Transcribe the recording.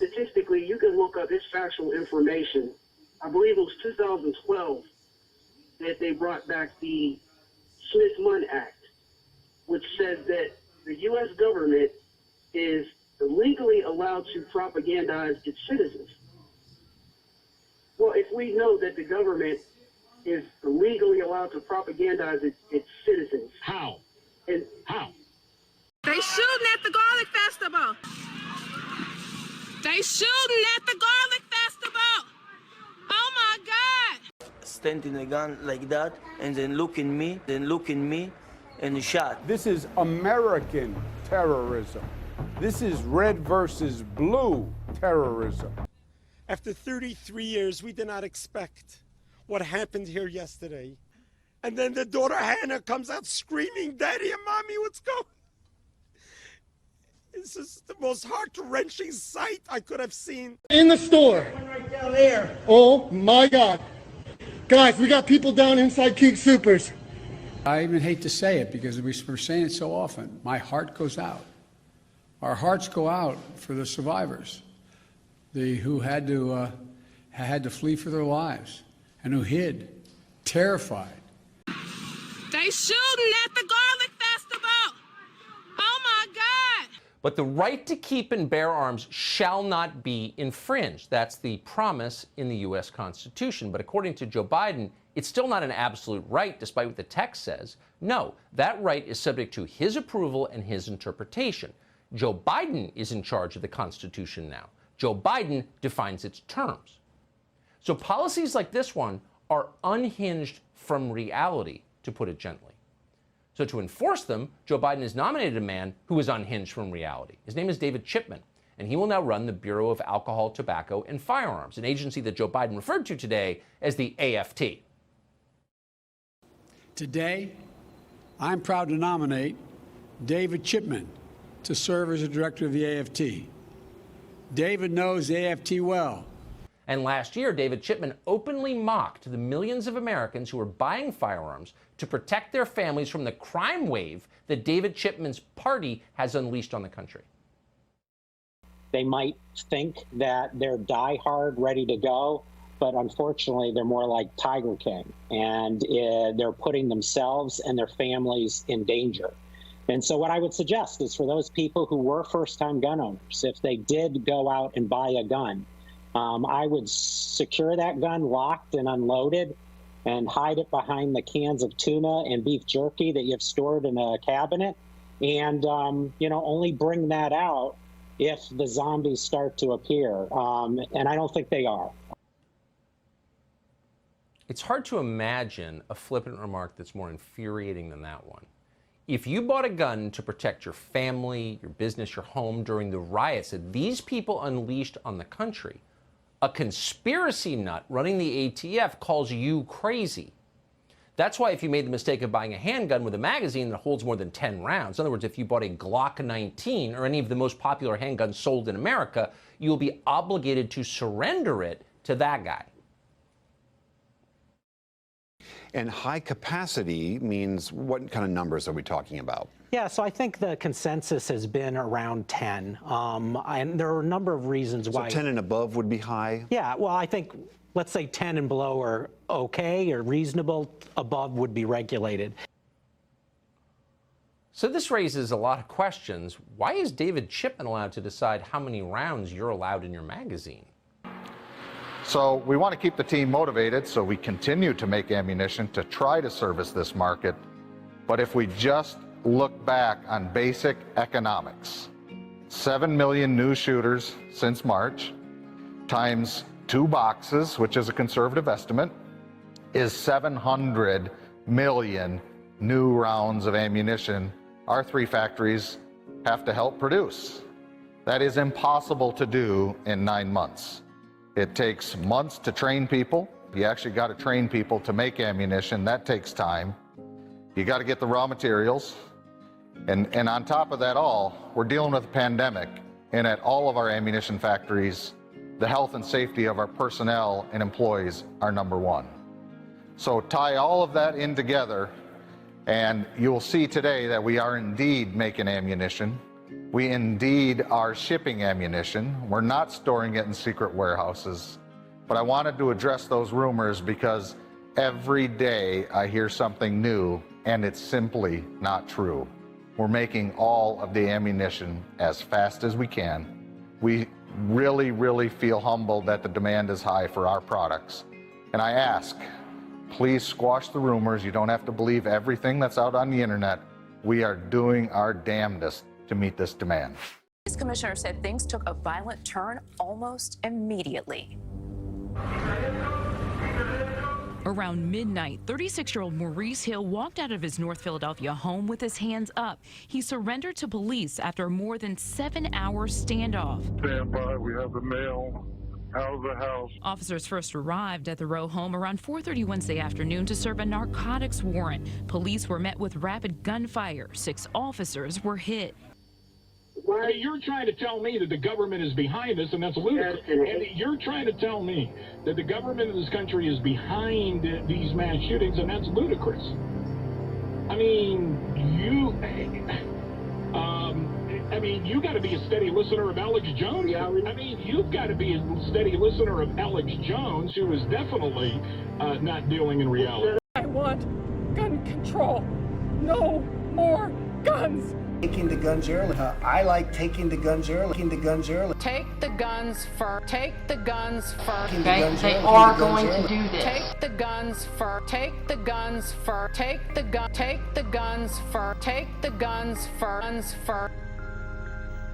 statistically, you can look up this factual information. I believe it was 2012 that they brought back the Smith-Munn Act, which says that the U.S. government is legally allowed to propagandize its citizens. Well, if we know that the government is legally allowed to propagandize its citizens. How? And How? They shooting at the garlic festival. They shooting at the garlic festival. Oh my God. Standing a gun like that and then look in me, and shot. This is American terrorism. This is red versus blue terrorism. After 33 years, we did not expect what happened here yesterday. And then the daughter Hannah comes out screaming, "Daddy and Mommy, what's going?" This is the most heart-wrenching sight I could have seen. In the store. One right down there. Oh my God. Guys, we got people down inside King Supers. I even hate to say it because we're saying it so often. My heart goes out. Our hearts go out for the survivors, who had to flee for their lives and who hid, terrified. They shooting at the garlic festival. Oh my God. But the right to keep and bear arms shall not be infringed. That's the promise in the U.S. Constitution. But according to Joe Biden, it's still not an absolute right, despite what the text says. No, that right is subject to his approval and his interpretation. Joe Biden is in charge of the Constitution now. Joe Biden defines its terms. So policies like this one are unhinged from reality, to put it gently. So to enforce them, Joe Biden has nominated a man who is unhinged from reality. His name is David Chipman, and he will now run the Bureau of Alcohol, Tobacco, and Firearms, an agency that Joe Biden referred to today as the AFT. Today, I'm proud to nominate David Chipman to serve as the director of the AFT. David knows the AFT well. And last year, David Chipman openly mocked the millions of Americans who were buying firearms to protect their families from the crime wave that David Chipman's party has unleashed on the country. They might think that they're diehard, ready to go, but unfortunately, they're more like Tiger King, and they're putting themselves and their families in danger. And so what I would suggest is for those people who were first-time gun owners, if they did go out and buy a gun, I would secure that gun locked and unloaded and hide it behind the cans of tuna and beef jerky that you've stored in a cabinet, and only bring that out if the zombies start to appear. And I don't think they are. It's hard to imagine a flippant remark that's more infuriating than that one. If you bought a gun to protect your family, your business, your home during the riots that these people unleashed on the country, a conspiracy nut running the ATF calls you crazy. That's why if you made the mistake of buying a handgun with a magazine that holds more than 10 rounds, in other words, if you bought a Glock 19 or any of the most popular handguns sold in America, you'll be obligated to surrender it to that guy. And high capacity means what kind of numbers are we talking about? Yeah, so I think the consensus has been around 10. And there are a number of reasons why. So 10 and above would be high? Yeah, well, I think, let's say 10 and below are okay or reasonable. Above would be regulated. So this raises a lot of questions. Why is David Chipman allowed to decide how many rounds you're allowed in your magazine? So we want to keep the team motivated, so we continue to make ammunition to try to service this market. But if we just look back on basic economics, 7 million new shooters since March, times 2 boxes, which is a conservative estimate, is 700 million new rounds of ammunition our 3 factories have to help produce. That is impossible to do in 9 months. It takes months to train people. You actually got to train people to make ammunition. That takes time. You got to get the raw materials. And on top of that all, we're dealing with a pandemic. And at all of our ammunition factories, the health and safety of our personnel and employees are number one. So tie all of that in together, and you'll see today that we are indeed making ammunition. We indeed are shipping ammunition. We're not storing it in secret warehouses. But I wanted to address those rumors because every day I hear something new, and it's simply not true. We're making all of the ammunition as fast as we can. We really feel humbled that the demand is high for our products. And I ask, please squash the rumors. You don't have to believe everything that's out on the internet. We are doing our damnedest to meet this demand. Police commissioner said things took a violent turn almost immediately. Around midnight, 36-year-old Maurice Hill walked out of his North Philadelphia home with his hands up. He surrendered to police after a more than 7-hour standoff. Stand by, we have a male out of the house. Officers first arrived at the Rowe home around 4:30 Wednesday afternoon to serve a narcotics warrant. Police were met with rapid gunfire. 6 officers were hit. Well, you're trying to tell me that the government is behind this, and that's ludicrous. And you're trying to tell me that the government of this country is behind these mass shootings, and that's ludicrous. I mean, you got to be a steady listener of Alex Jones. I mean, you've got to be a steady listener of Alex Jones, who is definitely not dealing in reality. I want gun control. No more guns. Taking the guns early. I like taking the guns early. Taking the guns early. Take the guns first. Take the guns first. Okay, they are going to do this. Take the guns first. Take the guns first. Take the gun. Take the guns first. Take the guns first. Guns first.